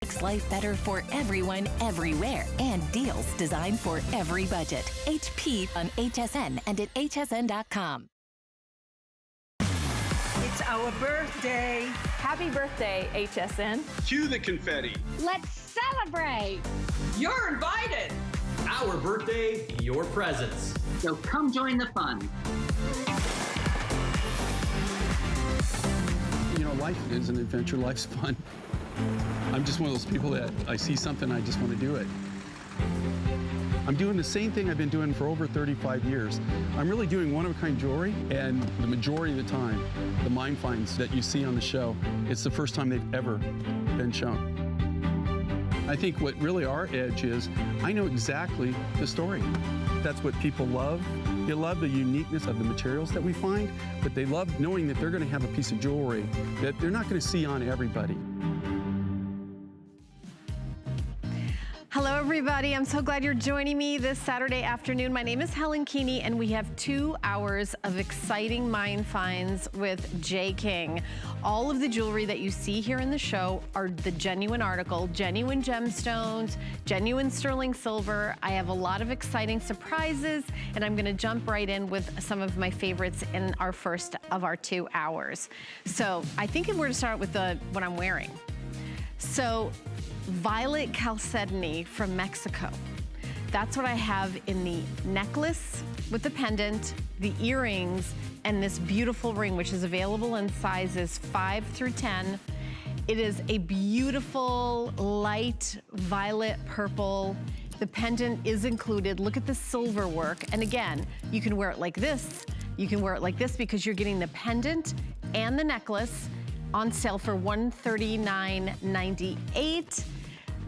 Makes life better for everyone, everywhere, and deals designed for every budget. HP on HSN and at hsn.com. It's our birthday. Happy birthday, HSN. Cue the confetti. Let's celebrate. You're invited. Our birthday, your presents. So come join the fun. You know, life is an adventure. Life's fun. I'm just one of those people that I see something, I just want to do it. I'm doing the same thing I've been doing for over 35 years. I'm really doing one-of-a-kind jewelry, and the majority of the time, the mine finds that you see on the show, it's the first time they've ever been shown. I think what really our edge is, I know exactly the story. That's what people love. They love the uniqueness of the materials that we find, but they love knowing that they're going to have a piece of jewelry that they're not going to see on everybody. Hello, everybody. I'm so glad you're joining me this Saturday afternoon. My name is Helen Keeney, and we have 2 hours of exciting mine finds with Jay King. All of the jewelry that you see here in the show are the genuine article, genuine gemstones, genuine sterling silver. I have a lot of exciting surprises, and I'm gonna jump right in with some of my favorites in our first of our 2 hours. So I think we're gonna start with what I'm wearing. So, violet chalcedony from Mexico. That's what I have in the necklace with the pendant, the earrings, and this beautiful ring, which is available in sizes 5 through 10. It is a beautiful light violet purple. The pendant is included. Look at the silver work. And again, you can wear it like this. You can wear it like this because you're getting the pendant and the necklace on sale for $139.98.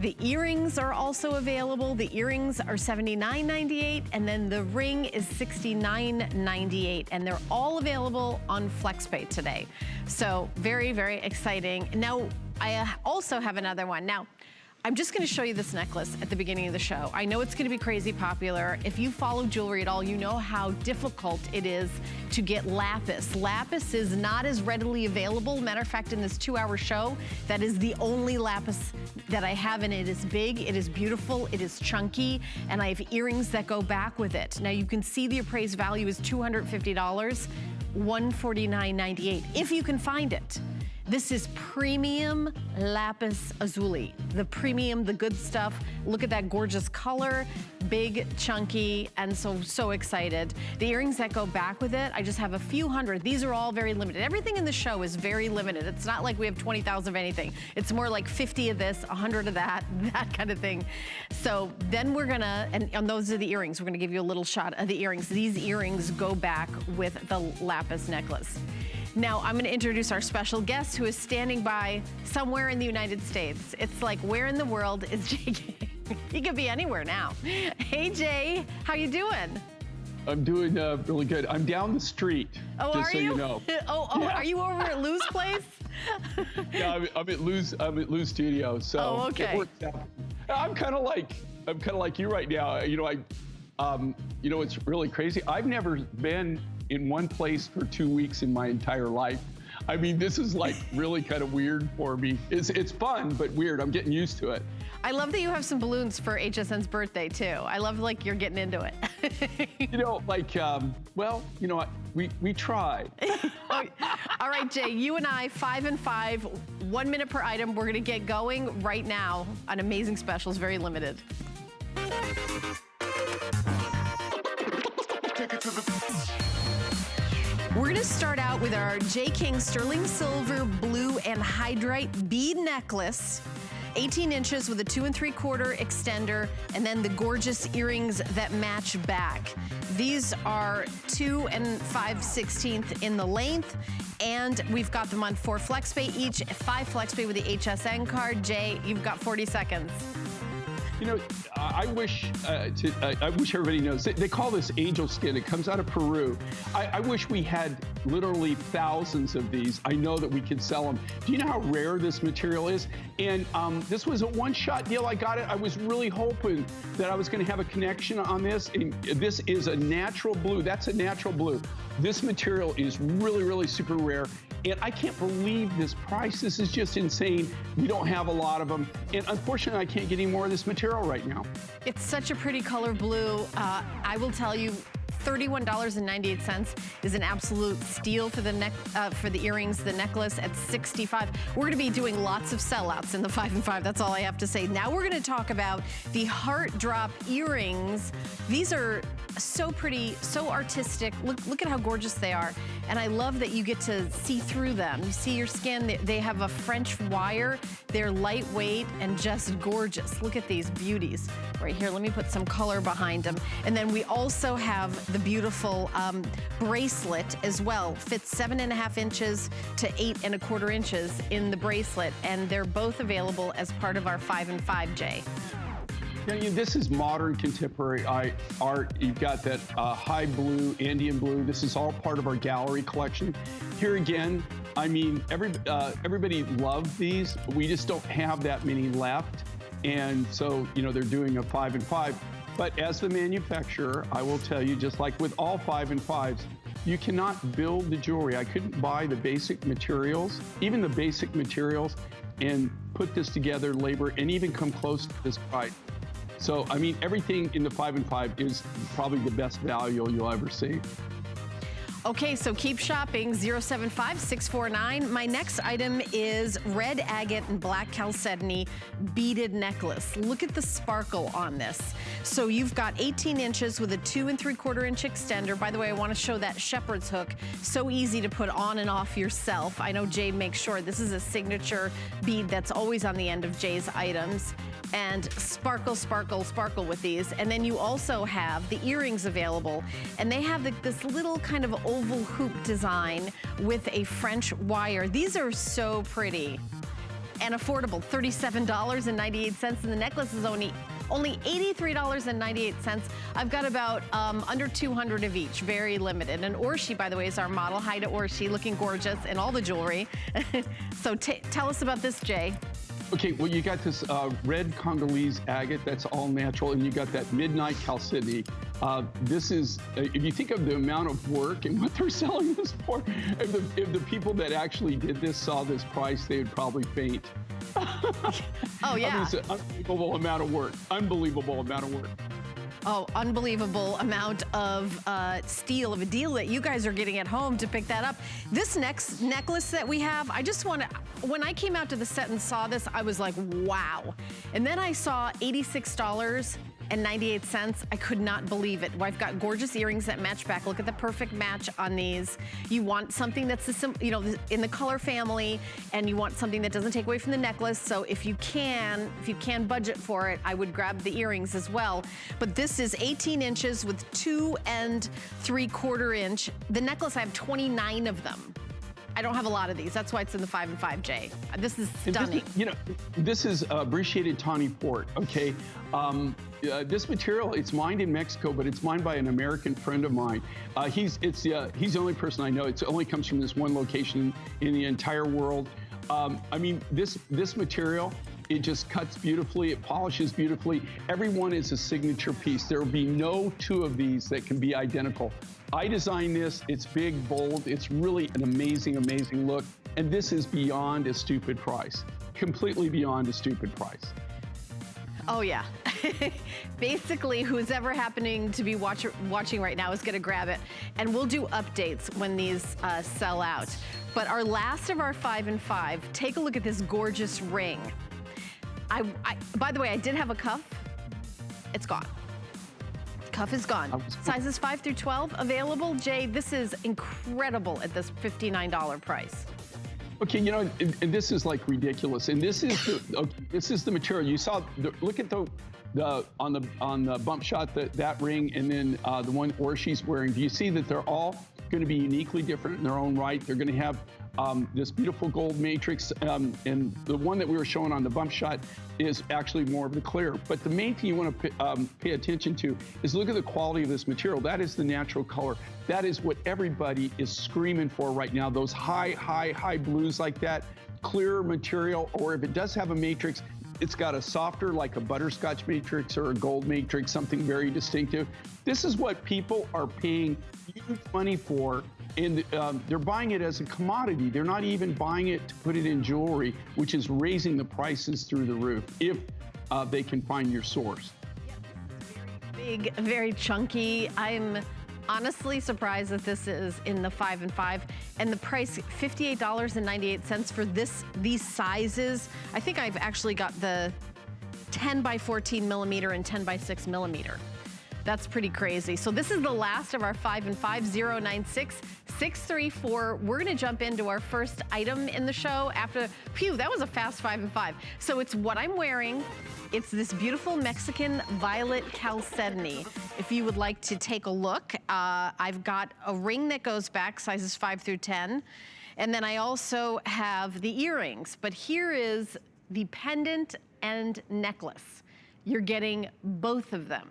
The earrings are also available. The earrings are $79.98, and then the ring is $69.98, and they're all available on FlexPay today. So very, very exciting. Now, I also have another one. Now, I'm just gonna show you this necklace at the beginning of the show. I know it's gonna be crazy popular. If you follow jewelry at all, you know how difficult it is to get lapis. Lapis is not as readily available. Matter of fact, in this 2-hour show, that is the only lapis that I have, and it is big, it is beautiful, it is chunky, and I have earrings that go back with it. Now you can see the appraised value is $250, $149.98, if you can find it. This is premium lapis lazuli, the premium, the good stuff. Look at that gorgeous color, big, chunky, and so excited. The earrings that go back with it, I just have a few hundred. These are all very limited. Everything in the show is very limited. It's not like we have 20,000 of anything. It's more like 50 of this, 100 of that, that kind of thing. So then we're gonna, and those are the earrings. We're gonna give you a little shot of the earrings. These earrings go back with the lapis necklace. Now, I'm gonna introduce our special guest who is standing by somewhere in the United States. It's like, where in the world is Jay King? He could be anywhere now. Hey, Jay, how you doing? I'm doing really good. I'm down the street, just so you know. Yeah. Are you over at Lou's place? Yeah, I'm at Lou's studio, so okay. It works out. I'm kind of like you right now. You know, you know, it's really crazy. I've never been in one place for 2 weeks in my entire life. I mean, this is like really kind of weird for me. It's fun, but weird. I'm getting used to it. I love that you have some balloons for HSN's birthday too. I love like you're getting into it. You know, like, well, you know what? We try. All right, Jay, you and I, 5 and 5, 1 minute per item. We're gonna get going right now on amazing specials, very limited. We're gonna start out with our Jay King sterling silver, blue, and hydrite bead necklace. 18 inches with a 2 3/4 extender, and then the gorgeous earrings that match back. These are 2 5/16 in the length, and we've got them on 4 FlexPay each, 5 FlexPay with the HSN card. Jay, you've got 40 seconds. You know, I wish everybody knows. They call this angel skin. It comes out of Peru. I wish we had literally thousands of these. I know that we could sell them. Do you know how rare this material is? And this was a one-shot deal. I got it. I was really hoping that I was going to have a connection on this. And this is a natural blue. That's a natural blue. This material is really, really super rare. And I can't believe this price. This is just insane. We don't have a lot of them. And unfortunately, I can't get any more of this material right now. It's such a pretty color blue. I will tell you, $31.98 is an absolute steal for the earrings, the necklace at $65. We're going to be doing lots of sellouts in the 5 and 5. That's all I have to say. Now we're going to talk about the heart drop earrings. These are so pretty, so artistic. Look at how gorgeous they are. And I love that you get to see through them. You see your skin. They have a French wire. They're lightweight and just gorgeous. Look at these beauties right here. Let me put some color behind them. And then we also have the beautiful bracelet as well. Fits 7.5 inches to 8.25 inches in the bracelet. And they're both available as part of our 5 and 5, Jay. Yeah, this is modern contemporary art. You've got that high blue, Andean blue. This is all part of our gallery collection. Here again, I mean, everybody loved these. We just don't have that many left. And so, they're doing a 5 and 5. But as the manufacturer, I will tell you, just like with all 5 and 5s, you cannot build the jewelry. I couldn't buy the basic materials, even the basic materials, and put this together, labor, and even come close to this price. So, I mean, everything in the 5 and 5 is probably the best value you'll ever see. Okay, so keep shopping, 075-649. My next item is red agate and black chalcedony beaded necklace. Look at the sparkle on this. So you've got 18 inches with a 2 3/4 inch extender. By the way, I want to show that shepherd's hook. So easy to put on and off yourself. I know Jay makes sure this is a signature bead that's always on the end of Jay's items. And sparkle, sparkle, sparkle with these. And then you also have the earrings available. And they have this little kind of oval hoop design with a French wire. These are so pretty and affordable, $37.98. And the necklace is only $83.98. I've got about under 200 of each, very limited. And Orshi, by the way, is our model. Hi to Orshi, looking gorgeous in all the jewelry. So tell us about this, Jay. Okay, well, you got this red Congolese agate that's all natural, and you got that midnight chalcedony. This is, if you think of the amount of work and what they're selling this for, if the people that actually did this saw this price, they would probably faint. Oh, yeah. I mean, it's an unbelievable amount of work. Unbelievable amount of work. Oh, unbelievable amount of steal of a deal that you guys are getting at home to pick that up. This next necklace that we have, I just want to, when I came out to the set and saw this, I was like, wow. And then I saw $86.98. I could not believe it. I've got gorgeous earrings that match back. Look at the perfect match on these. You want something that's in the color family, and you want something that doesn't take away from the necklace. So if you can budget for it, I would grab the earrings as well. But this is 18 inches with 2 3/4 inch. The necklace, I have 29 of them. I don't have a lot of these. That's why it's in the 5 and 5, Jay. This is stunning. This is brachiated tawny port, okay? This material, it's mined in Mexico, but it's mined by an American friend of mine. He's the only person I know. It only comes from this one location in the entire world. I mean, this material, it just cuts beautifully, it polishes beautifully. Every one is a signature piece. There will be no two of these that can be identical. I designed this, it's big, bold, it's really an amazing, amazing look. And this is beyond a stupid price, completely beyond a stupid price. Oh yeah. Basically, who's ever happening to be watching right now is gonna grab it. And we'll do updates when these sell out. But our last of our 5 and 5, take a look at this gorgeous ring. By the way, I did have a cuff. It's gone. Cuff is gone. Sizes 5 through 12 available. Jay, this is incredible at this $59 price. Okay, and this is like ridiculous. And this is this is the material. You saw. Look at the on the bump shot that ring, and then the one Orshi's wearing. Do you see that they're all going to be uniquely different in their own right? They're going to have this beautiful gold matrix, and the one that we were showing on the bump shot is actually more of the clear. But the main thing you want to pay attention to is look at the quality of this material. That is the natural color. That is what everybody is screaming for right now. Those high blues like that, clear material, or if it does have a matrix, it's got a softer, like a butterscotch matrix or a gold matrix, something very distinctive. This is what people are paying huge money for And they're buying it as a commodity. They're not even buying it to put it in jewelry, which is raising the prices through the roof if they can find your source. Big, very chunky. I'm honestly surprised that this is in the 5 and 5, and the price $58.98 for these sizes. I think I've actually got the 10 by 14 millimeter and 10 by 6 millimeter. That's pretty crazy. So this is the last of our 5 and 5, 096-634. We're gonna jump into our first item in the show after, phew, that was a fast 5 and 5. So it's what I'm wearing. It's this beautiful Mexican violet chalcedony. If you would like to take a look, I've got a ring that goes back, sizes 5 through 10. And then I also have the earrings, but here is the pendant and necklace. You're getting both of them.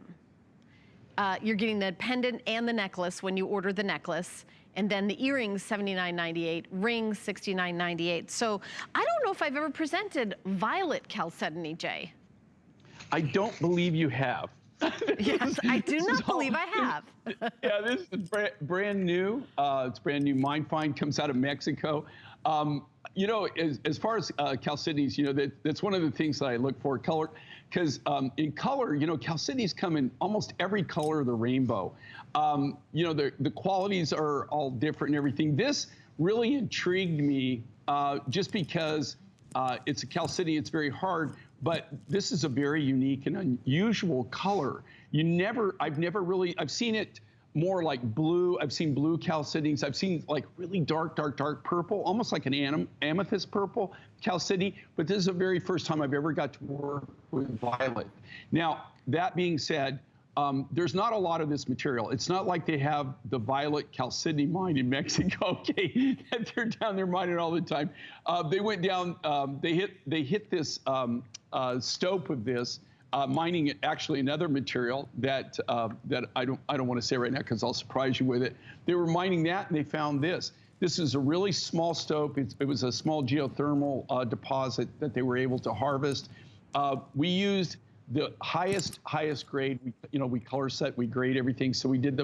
You're getting the pendant and the necklace when you order the necklace, and then the earrings $79.98, rings $69.98. So I don't know if I've ever presented violet chalcedony, Jay. I don't believe you have. Yes, I do not believe I have. Yeah, this is brand new. It's brand new. Mine Find comes out of Mexico. You know, as far as chalcedonies, you know, that's one of the things that I look for, color, because in color, you know, chalcedonies come in almost every color of the rainbow. You know, the qualities are all different and everything. This really intrigued me just because it's a chalcedony, it's very hard, but this is a very unique and unusual color. I've seen it more like blue. I've seen blue chalcedonies. I've seen like really dark purple, almost like an amethyst purple chalcedony. But this is the very first time I've ever got to work with violet. Now, that being said, there's not a lot of this material. It's not like they have the violet chalcedony mine in Mexico, okay, that they're down there mining all the time. They went down, they hit this stope of this, mining actually another material that that I don't want to say right now because I'll surprise you with it. They were mining that and they found this. This is a really small stope. It was a small geothermal deposit that they were able to harvest. We used the highest grade. We color set, we grade everything. So we did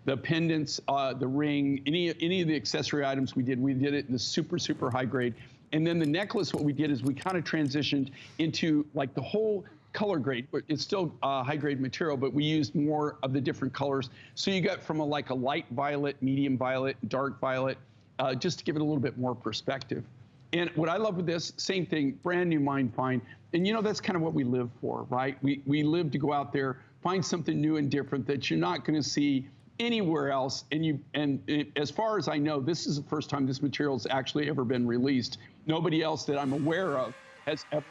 the pendants, the ring, any of the accessory items we did it in the super high grade. And then the necklace, what we did is we kind of transitioned into like the whole color grade, but it's still high grade material, but we used more of the different colors. So you got from a light violet, medium violet, dark violet, just to give it a little bit more perspective. And what I love with this, same thing, brand new Mine Find. And you know, that's kind of what we live for, right? We live to go out there, find something new and different that you're not gonna see anywhere else. And as far as I know, this is the first time this material's actually ever been released. Nobody else that I'm aware of has ever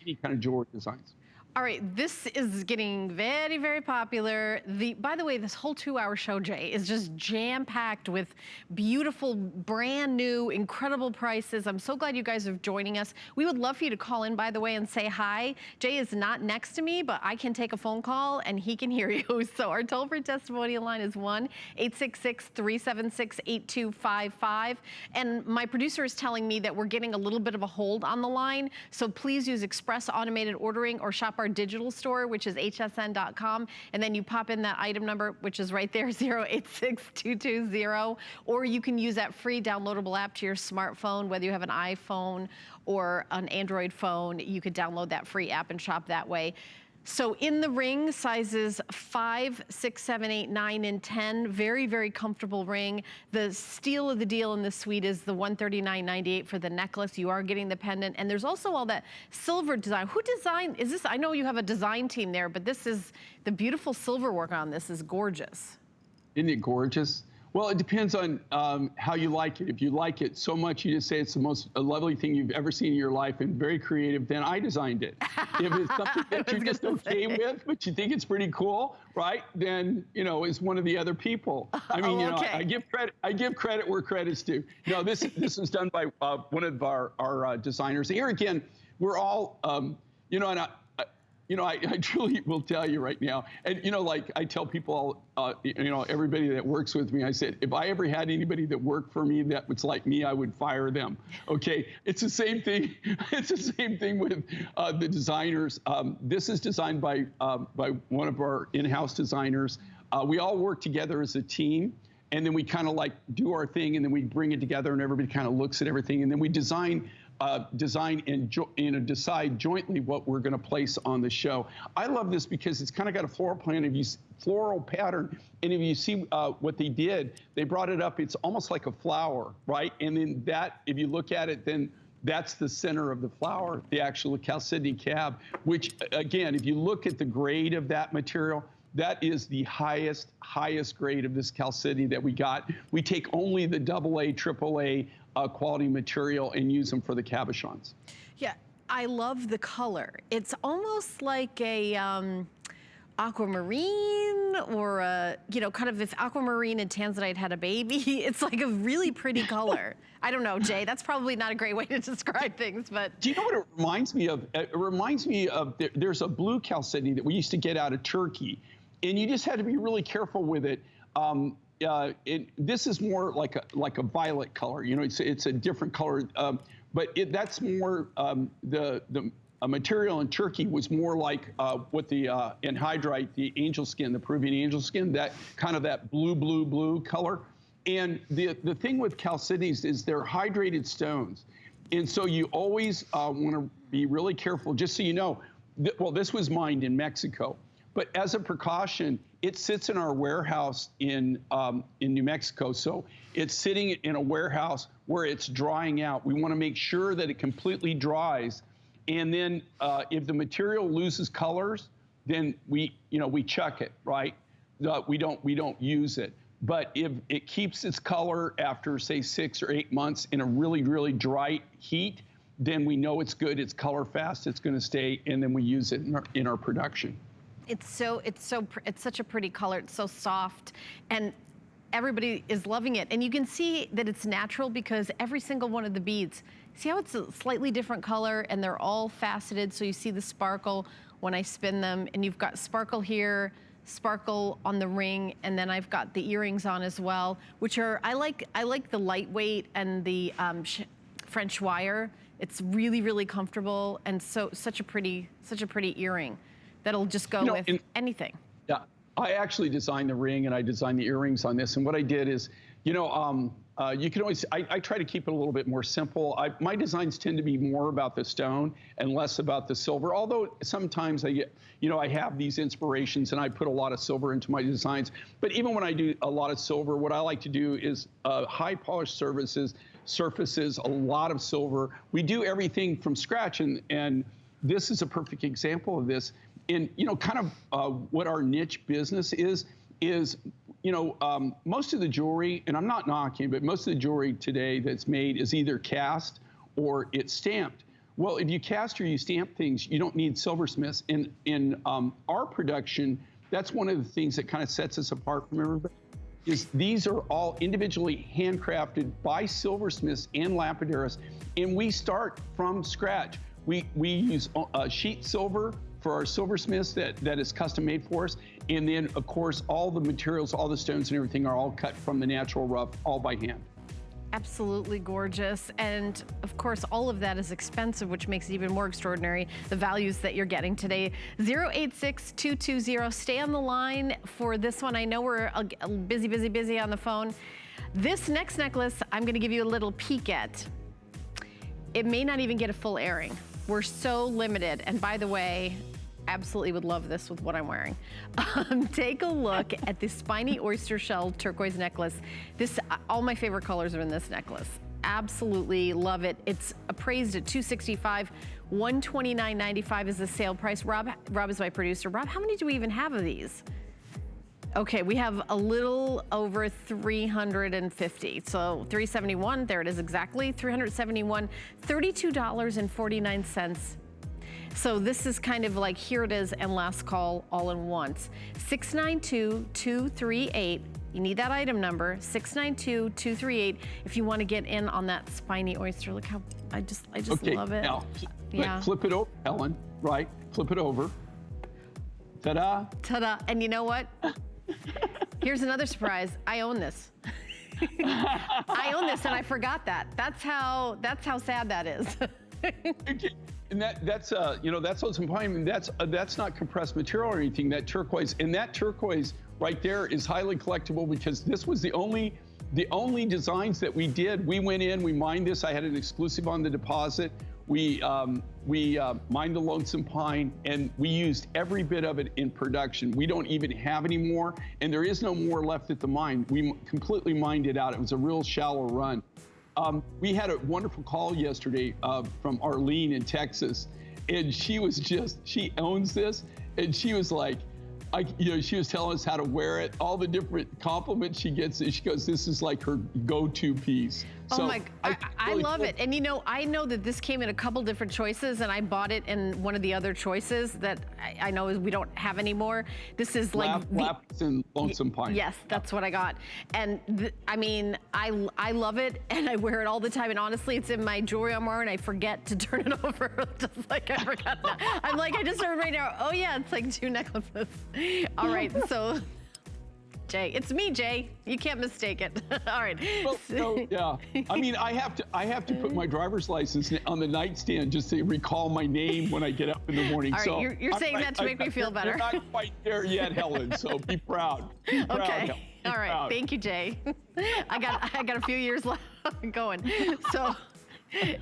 any kind of jewelry designs. All right, this is getting very popular. By the way, this whole 2-hour show, Jay, is just jam-packed with beautiful, brand new, incredible prices. I'm so glad you guys are joining us. We would love for you to call in, by the way, and say hi. Jay is not next to me, but I can take a phone call and he can hear you. So our toll-free testimonial line is 1-866-376-8255. And my producer is telling me that we're getting a little bit of a hold on the line. So please use express automated ordering or shop our digital store, which is hsn.com, and then you pop in that item number, which is right there, 086220, or you can use that free downloadable app to your smartphone, whether you have an iPhone or an Android phone. You could download that free app and shop that way. So in the ring, sizes 5, 6, 7, 8, 9, and 10, very comfortable ring. The steal of the deal in the suite is the $139.98 for the necklace. You are getting the pendant, and there's also all that silver design. Who designed, is this, I know you have a design team there, but this is, the beautiful silver work on this is gorgeous. Isn't it gorgeous? Well, it depends on how you like it. If you like it so much, you just say it's the most lovely thing you've ever seen in your life and very creative, then I designed it. If it's something that you're just okay with, but you think it's pretty cool, right? Then, you know, it's one of the other people. I mean, you know, I give credit where credit's due. No, this is done by one of our designers. Here again, we're all, you know, and I truly will tell you right now, and, you know, like I tell people, you know, everybody that works with me, I said, if I ever had anybody that worked for me that was like me, I would fire them. Okay, it's the same thing. It's the same thing with the designers. This is designed by one of our in-house designers. We all work together as a team. and then we kind of like do our thing, and then we bring it together, and everybody kind of looks at everything, and then we design and decide jointly what we're going to place on the show. I love this because it's kind of got a floral pattern, and if you see what they did, they brought it up. It's almost like a flower, right? And then that, if you look at it, then that's the center of the flower, the actual chalcedony cab, which again, if you look at the grade of that material, that is the highest grade of this chalcedony that we got. We take only the AA, AAA quality material and use them for the cabochons. Yeah, I love the color. It's almost like a aquamarine, or a, kind of if aquamarine and tanzanite had a baby. It's like a really pretty color. I don't know, Jay, that's probably not a great way to describe things, but. Do you know what it reminds me of? It reminds me of, there's a blue chalcedony that we used to get out of Turkey, and you just had to be really careful with it. This is more like a violet color. It's a different color, but that's more a material in Turkey was more like what the anhydrite, the angel skin, the Peruvian angel skin, that kind of that blue color. And the thing with chalcedonies is they're hydrated stones, and so you always want to be really careful. Just so you know, well, this was mined in Mexico. But as a precaution, it sits in our warehouse in New Mexico. So it's sitting in a warehouse where it's drying out. We want to make sure that it completely dries. And then if the material loses colors, then we chuck it, right? We don't use it. But if it keeps its color after, say, 6 or 8 months in a really, really dry heat, then we know it's good, it's color fast, it's going to stay, and then we use it in our production. It's such a pretty color. It's so soft, and everybody is loving it. And you can see that it's natural because every single one of the beads, see how it's a slightly different color, and they're all faceted. So you see the sparkle when I spin them, and you've got sparkle here, sparkle on the ring, and then I've got the earrings on as well, which are, I like the lightweight and the French wire. It's really, really comfortable, and such a pretty earring that'll just go with anything. Yeah, I actually designed the ring and I designed the earrings on this. And what I did is, you can always, I try to keep it a little bit more simple. My designs tend to be more about the stone and less about the silver. Although sometimes I get, I have these inspirations and I put a lot of silver into my designs. But even when I do a lot of silver, what I like to do is high polished surfaces, a lot of silver. We do everything from scratch, and this is a perfect example of this. And, kind of what our niche business is, most of the jewelry, and I'm not knocking, but most of the jewelry today that's made is either cast or it's stamped. Well, if you cast or you stamp things, you don't need silversmiths. In our production, that's one of the things that kind of sets us apart from everybody, is these are all individually handcrafted by silversmiths and lapidaries, and we start from scratch. We use sheet silver for our silversmiths that is custom made for us. And then, of course, all the materials, all the stones and everything are all cut from the natural rough, all by hand. Absolutely gorgeous. And of course, all of that is expensive, which makes it even more extraordinary, the values that you're getting today. 086220, stay on the line for this one. I know we're busy on the phone. This next necklace, I'm gonna give you a little peek at. It may not even get a full airing. We're so limited. And by the way, absolutely would love this with what I'm wearing. Take a look at this spiny oyster shell turquoise necklace. All my favorite colors are in this necklace. Absolutely love it. It's appraised at $265. $129.95 is the sale price. Rob is my producer. Rob, how many do we even have of these? Okay, we have a little over 350. So 371, there it is exactly, 371, $32.49. So this is kind of like here it is and last call all in once. 692-238. You need that item number, 692-238, if you want to get in on that spiny oyster. Look how, I just okay, love it. Now, yeah. Flip it over, Helen, right? Flip it over. Ta-da. Ta-da, and you know what? Here's another surprise. I own this. I own this and I forgot that. That's how sad that is. And that's what's important. That's not compressed material or anything. That turquoise right there is highly collectible because this was the only designs that we did. We went in, we mined this. I had an exclusive on the deposit. We mined the Lonesome Pine, and we used every bit of it in production. We don't even have any more, and there is no more left at the mine. We completely mined it out. It was a real shallow run. We had a wonderful call yesterday from Arlene in Texas, and she owns this, and she was like, she was telling us how to wear it, all the different compliments she gets. She goes, this is like her go-to piece. Oh my, I love it. And I know that this came in a couple different choices, and I bought it in one of the other choices that I know we don't have anymore. This is like Lapis and Lonesome Pine. Yes, that's what I got. And I mean, I love it, and I wear it all the time. And honestly, it's in my jewelry armoire, and I forget to turn it over, just like I forgot that. I'm like, I just heard right now, oh yeah, it's like 2 necklaces. All right, so Jay, it's me, Jay. You can't mistake it. All right. Well, no, yeah. I mean, I have to put my driver's license on the nightstand just to recall my name when I get up in the morning. All right, so you're saying that to make me feel better. You're not quite there yet, Helen. So be proud. Be proud, okay. Helen. Be all right. proud. Thank you, Jay. I got a few years left going. So.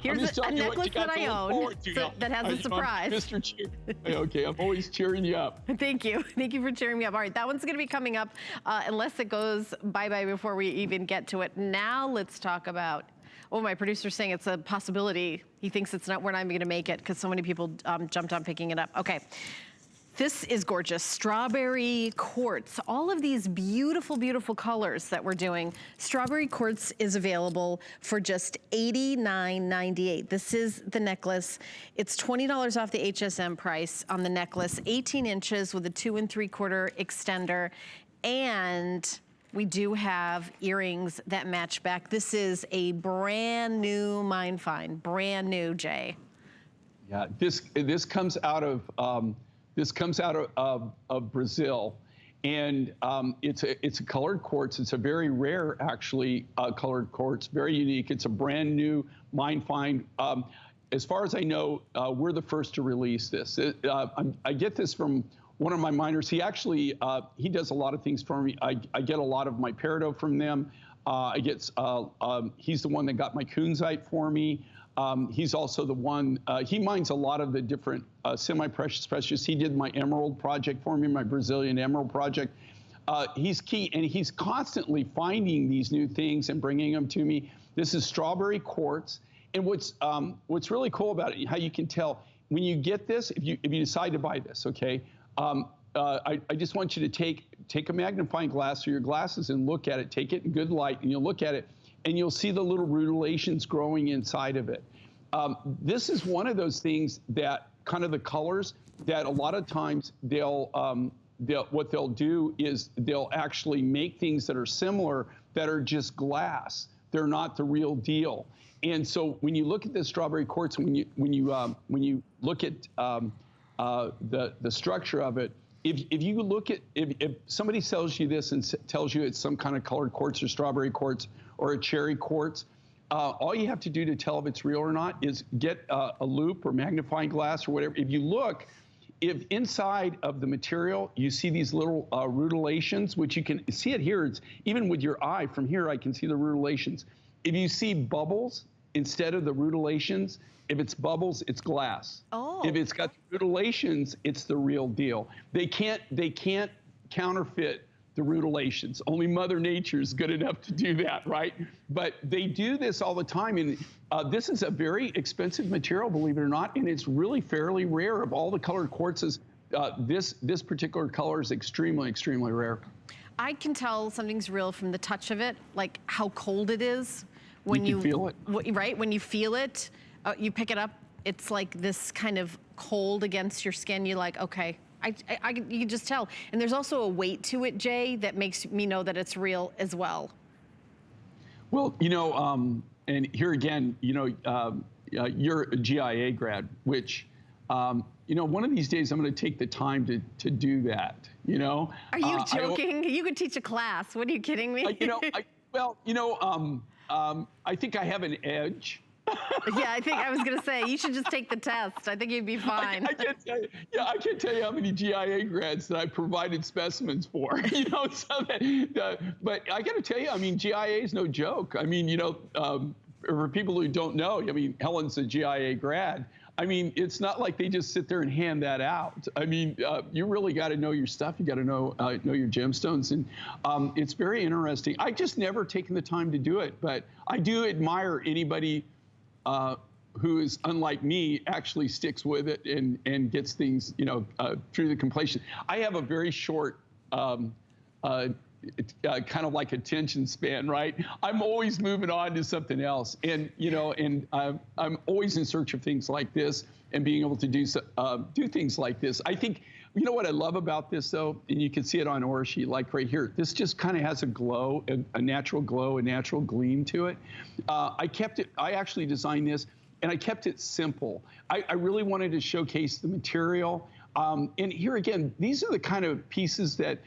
Here's a necklace that I own that has a surprise. Mr. Cheer. Okay, I'm always cheering you up. Thank you. Thank you for cheering me up. All right, that one's going to be coming up unless it goes bye-bye before we even get to it. Now let's talk about, my producer's saying it's a possibility. He thinks we're not even going to make it because so many people jumped on picking it up. Okay. This is gorgeous. Strawberry quartz. All of these beautiful, beautiful colors that we're doing. Strawberry quartz is available for just $89.98. This is the necklace. It's $20 off the HSN price on the necklace. 18 inches with a 2 3/4 extender. And we do have earrings that match back. This is a brand new mine find. Brand new, Jay. Yeah, this comes out of Brazil, and it's a colored quartz. It's a very rare, actually, colored quartz, very unique. It's a brand new mine find. As far as I know, we're the first to release this. I get this from one of my miners. He actually, he does a lot of things for me. I get a lot of my peridot from them. He's the one that got my kunzite for me. He's also the one, he mines a lot of the different semi-precious, precious. He did my emerald project for me, my Brazilian emerald project. He's key, and he's constantly finding these new things and bringing them to me. This is strawberry quartz. And what's really cool about it, how you can tell, when you get this, if you decide to buy this, okay, I just want you to take a magnifying glass or your glasses and look at it, take it in good light, and you'll look at it, and you'll see the little rutilations growing inside of it. This is one of those things that kind of the colors that a lot of times what they'll do is they'll actually make things that are similar that are just glass. They're not the real deal. And so when you look at this strawberry quartz, when you look at the structure of it, if somebody sells you this and tells you it's some kind of colored quartz or strawberry quartz or a cherry quartz, all you have to do to tell if it's real or not is get a loupe or magnifying glass or whatever. If you look, if inside of the material you see these little rutilations, which you can see it here, it's even with your eye from here, I can see the rutilations. If you see bubbles instead of the rutilations, if it's bubbles, it's glass. Oh. If it's got rutilations, it's the real deal. They can't counterfeit the rutilations. Only Mother Nature is good enough to do that, right? But they do this all the time, and this is a very expensive material, believe it or not, and it's really fairly rare. Of all the colored quartzes, this particular color is extremely, extremely rare. I can tell something's real from the touch of it, like how cold it is. When you feel it. Right, when you feel it, you pick it up, it's like this kind of cold against your skin. You're like, okay. You can just tell. And there's also a weight to it, Jay, that makes me know that it's real as well. Well, and here again, you're a GIA grad, which, one of these days I'm going to take the time to do that, Are you joking? You could teach a class. What are you kidding me? I think I have an edge. Yeah, I think I was gonna say you should just take the test. I think you'd be fine. I can't tell you. Yeah, I can't tell you how many GIA grads that I provided specimens for. You know, so that, but I got to tell you, I mean, GIA is no joke. I mean, you know, for people who don't know, I mean, Helen's a GIA grad. I mean, it's not like they just sit there and hand that out. I mean, you really got to know your stuff. You got to know your gemstones, and it's very interesting. I just never taken the time to do it, but I do admire anybody who is unlike me, actually sticks with it and gets things, you know, through the completion. I have a very short kind of like attention span, right? I'm always moving on to something else. And, you know, and I'm always in search of things like this and being able to do things like this. I think, you know what I love about this though, and you can see it on Orashi, like right here, this just kind of has a glow, a natural glow, a natural gleam to it. I actually designed this and I kept it simple. I really wanted to showcase the material. And here again, these are the kind of pieces that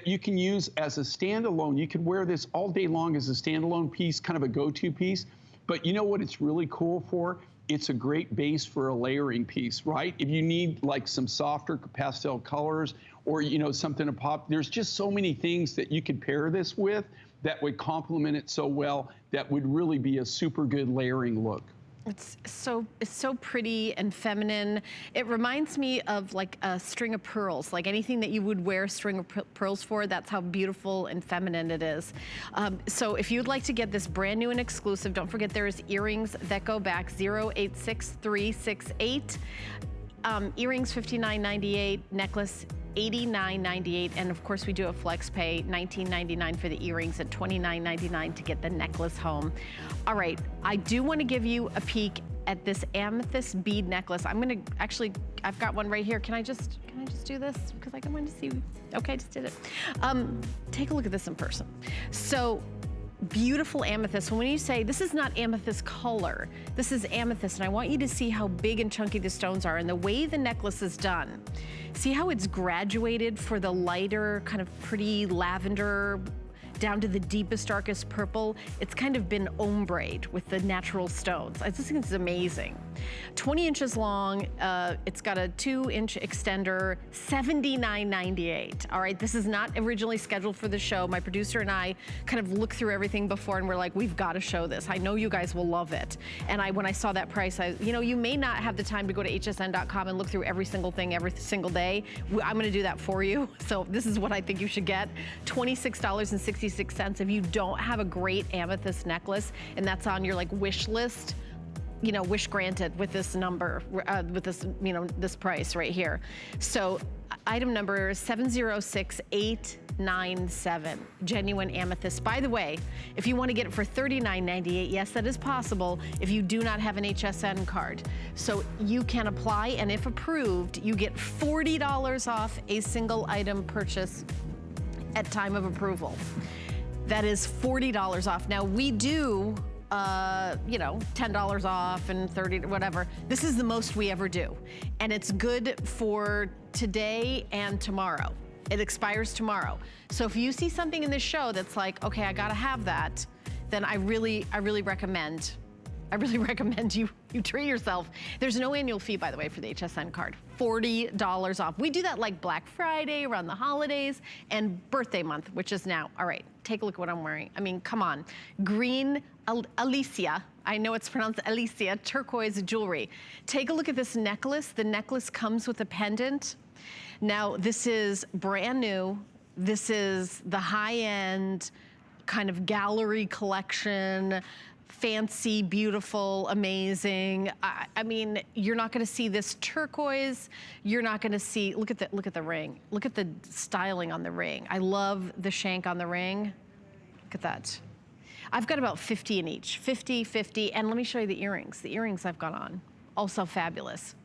you can use as a standalone. You could wear this all day long as a standalone piece, kind of a go-to piece. But you know what it's really cool for? It's a great base for a layering piece, right? If you need like some softer pastel colors or, you know, something to pop, there's just so many things that you could pair this with that would complement it so well that would really be a super good layering look. It's so pretty and feminine. It reminds me of like a string of pearls, like anything that you would wear a string of pearls for. That's how beautiful and feminine it is. So if you'd like to get this brand new and exclusive, don't forget there's earrings that go back 086368. Earrings $59.98, necklace $89.98, and of course we do a flex pay, $19.99 for the earrings and $29.99 to get the necklace home. All right, I do want to give you a peek at this amethyst bead necklace. I'm gonna actually, I've got one right here. Can I just do this? Because I want to see. Okay, I just did it. Take a look at this in person. So, beautiful amethyst. When you say this is not amethyst color, this is amethyst, and I want you to see how big and chunky the stones are and the way the necklace is done. See how it's graduated for the lighter, kind of pretty lavender down to the deepest, darkest purple. It's kind of been ombre'd with the natural stones. I just think it's amazing. 20 inches long, it's got a 2-inch extender, $79.98. All right, this is not originally scheduled for the show. My producer and I kind of looked through everything before and we're like, we've got to show this. I know you guys will love it. And when I saw that price, you know, you may not have the time to go to hsn.com and look through every single thing every single day. I'm gonna do that for you. So this is what I think you should get. $26.66. If you don't have a great amethyst necklace and that's on your like wish list, you know, wish granted with this number, with this, you know, this price right here. So item number 706897, genuine amethyst. By the way, if you want to get it for $39.98, yes, that is possible if you do not have an HSN card. So you can apply, and if approved, you get $40 off a single item purchase at time of approval. That is $40 off. Now we do, you know, $10 off and $30, whatever. This is the most we ever do. And it's good for today and tomorrow. It expires tomorrow. So if you see something in this show that's like, okay, I gotta have that, then I really recommend you treat yourself. There's no annual fee, by the way, for the HSN card. $40 off. We do that like Black Friday, around the holidays, and birthday month, which is now. All right, take a look at what I'm wearing. I mean, come on. Green Alicia, I know it's pronounced Alicia, turquoise jewelry. Take a look at this necklace. The necklace comes with a pendant. Now, this is brand new. This is the high-end kind of gallery collection, fancy, beautiful, amazing. I mean, you're not gonna see this turquoise. You're not gonna see, look at the ring. Look at the styling on the ring. I love the shank on the ring. Look at that. I've got about 50 in each, 50, 50, and let me show you the earrings. The earrings I've got on, also fabulous.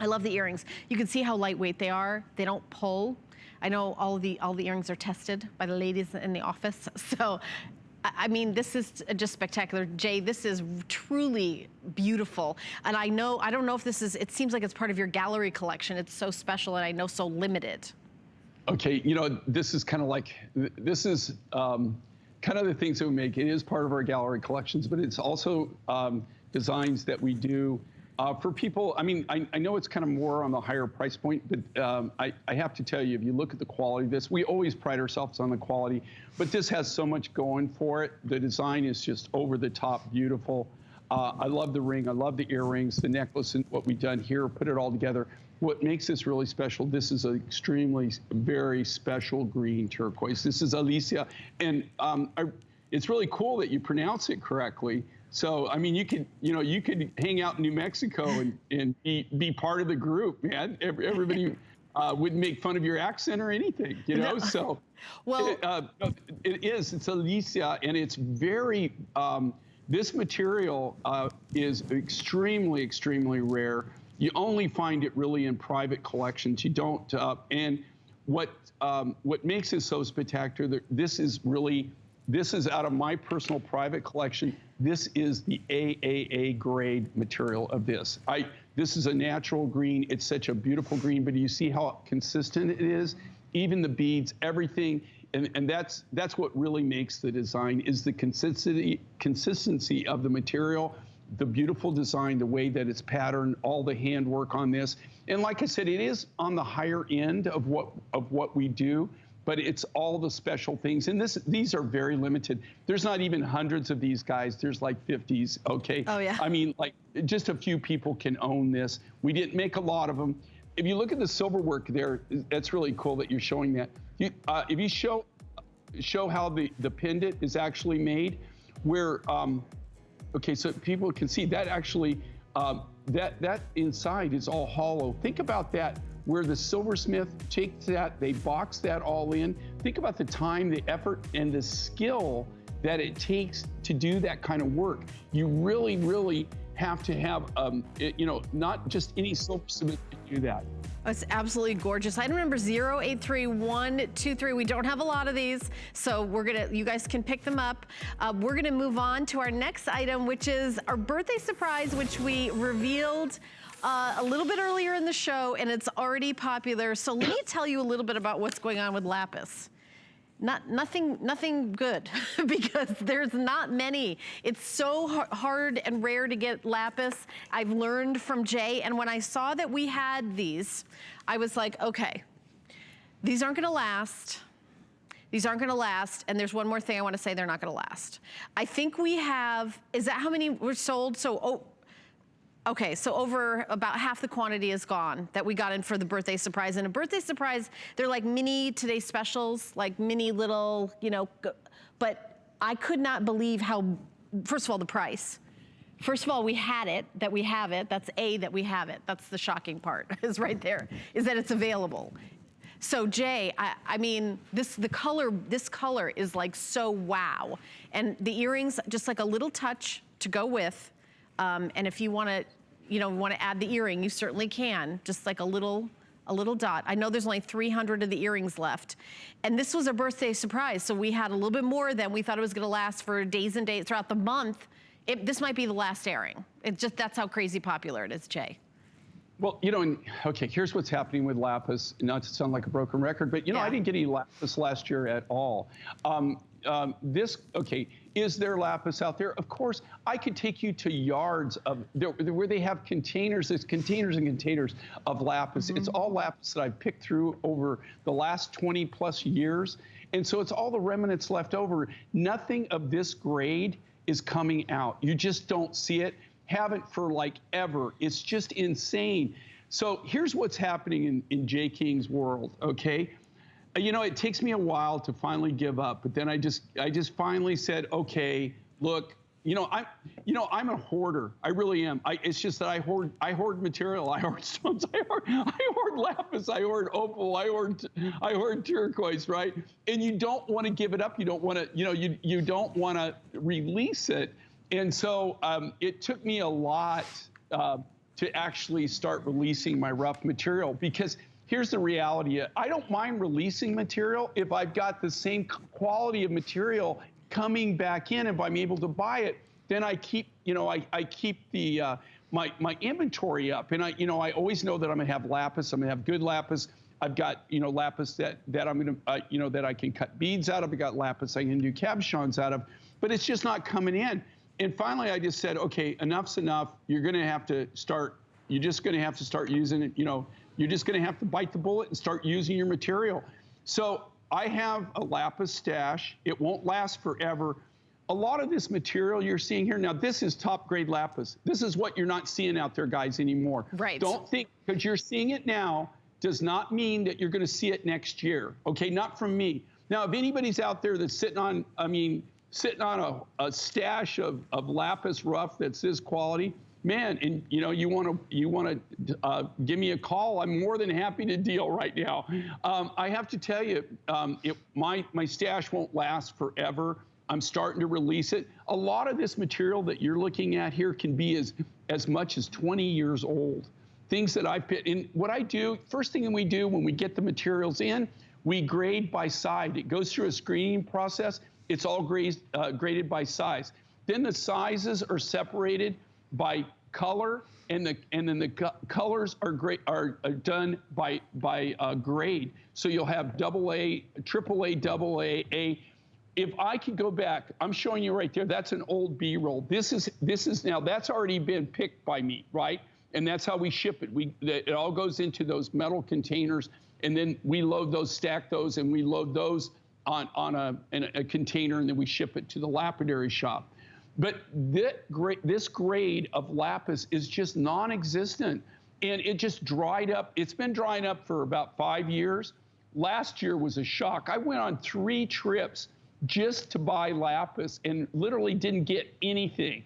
I love the earrings. You can see how lightweight they are. They don't pull. I know all the earrings are tested by the ladies in the office, so I mean, this is just spectacular. Jay, this is truly beautiful. And I don't know if this is, it seems like it's part of your gallery collection. It's so special and I know so limited. Okay, you know, this is kind of like, this is kind of the things that we make. It is part of our gallery collections, but it's also designs that we do. For people, I mean, I know it's kind of more on the higher price point, but I have to tell you, if you look at the quality of this, we always pride ourselves on the quality, but this has so much going for it. The design is just over the top beautiful. I love the ring, I love the earrings, the necklace, and what we've done here, put it all together. What makes this really special, this is an extremely, very special green turquoise. This is Alicia, and it's really cool that you pronounce it correctly. So, I mean, you could hang out in New Mexico and be part of the group, man. Everybody wouldn't make fun of your accent or anything, you know? So, well, it's Alicia, and it's very, this material is extremely, extremely rare. You only find it really in private collections. You don't, and what makes it so spectacular, this is out of my personal private collection. This is the AAA grade material of this. This is a natural green. It's such a beautiful green, but you see how consistent it is? Even the beads, everything, and that's what really makes the design, is the consistency of the material, the beautiful design, the way that it's patterned, all the handwork on this. And like I said, it is on the higher end of what we do, but it's all the special things. And these are very limited. There's not even hundreds of these guys. There's like 50s, okay? Oh, yeah. I mean, like, just a few people can own this. We didn't make a lot of them. If you look at the silver work there, that's really cool that you're showing that. If you show how the pendant is actually made, where, okay, so people can see that actually, that inside is all hollow. Think about that. Where the silversmith takes that, they box that all in. Think about the time, the effort, and the skill that it takes to do that kind of work. You really, really have to have, not just any silversmith can do that. It's absolutely gorgeous. I remember 083123. We don't have a lot of these, so you guys can pick them up. We're gonna move on to our next item, which is our birthday surprise, which we revealed a little bit earlier in the show, and it's already popular. So let me tell you a little bit about what's going on with lapis. Nothing good, because there's not many. It's so hard and rare to get lapis. I've learned from Jay, and when I saw that we had these, I was like, okay, these aren't gonna last. These aren't gonna last, and there's one more thing I wanna say, they're not gonna last. I think we have, is that how many were sold? So, okay, so over about half the quantity is gone that we got in for the birthday surprise. And a birthday surprise, they're like mini Today Specials, like mini little, but I could not believe how, first of all, the price. First of all, we had it, that we have it. That's that we have it. That's the shocking part, is right there, is that it's available. So Jay, I mean, this color is like so wow. And the earrings, just like a little touch to go with. And if you want to add the earring, you certainly can, just like a little dot. I know there's only 300 of the earrings left. And this was a birthday surprise, so we had a little bit more than we thought it was gonna last for days and days throughout the month. This might be the last airing. That's how crazy popular it is, Jay. Well, okay, here's what's happening with lapis, not to sound like a broken record, but I didn't get any lapis last year at all. Is there lapis out there? Of course, I could take you to yards where they have containers. There's containers and containers of lapis. Mm-hmm. It's all lapis that I've picked through over the last 20 plus years. And so it's all the remnants left over. Nothing of this grade is coming out. You just don't see it. Haven't for like ever. It's just insane. So here's what's happening in Jay King's world, okay? It takes me a while to finally give up, but then I just finally said, okay, look, I'm a hoarder. I really am. It's just that I hoard material. I hoard stones. I hoard lapis. I hoard opal. I hoard turquoise, right? And you don't want to give it up. You don't want to, you don't want to release it. And so it took me a lot to actually start releasing my rough material, because here's the reality. I don't mind releasing material if I've got the same quality of material coming back in. If I'm able to buy it, then I keep, I keep the my inventory up, and I always know that I'm gonna have lapis. I'm gonna have good lapis. I've got lapis that I'm gonna that I can cut beads out of. I got lapis I can do cabochons out of, but it's just not coming in. And finally, I just said, okay, enough's enough. You're going to have to start, you're just going to have to start using it. You know, you're just going to have to bite the bullet and start using your material. So I have a lapis stash. It won't last forever. A lot of this material you're seeing here, now this is top grade lapis. This is what you're not seeing out there, guys, anymore. Right. Don't think, because you're seeing it now, does not mean that you're going to see it next year. Okay, not from me. Now, if anybody's out there that's sitting on, sitting on a stash of lapis rough that's this quality, man, and you know, you want to give me a call, I'm more than happy to deal right now. I have to tell you, my stash won't last forever. I'm starting to release it. A lot of this material that you're looking at here can be as much as 20 years old. Things that I put in. What I do, first thing we do when we get the materials in, we grade by side. It goes through a screening process. It's all graded by size. Then the sizes are separated by color, and then the colors are done by grade. So you'll have AA, AAA, AA, A. If I could go back, I'm showing you right there. That's an old B-roll. This is now, that's already been picked by me, right? And that's how we ship it. It all goes into those metal containers, and then we load those, stack those, and we load those on a container, and then we ship it to the lapidary shop. But this grade of lapis is just non-existent, and it just dried up. It's been drying up for about 5 years. Last year was a shock. I went on 3 trips just to buy lapis and literally didn't get anything.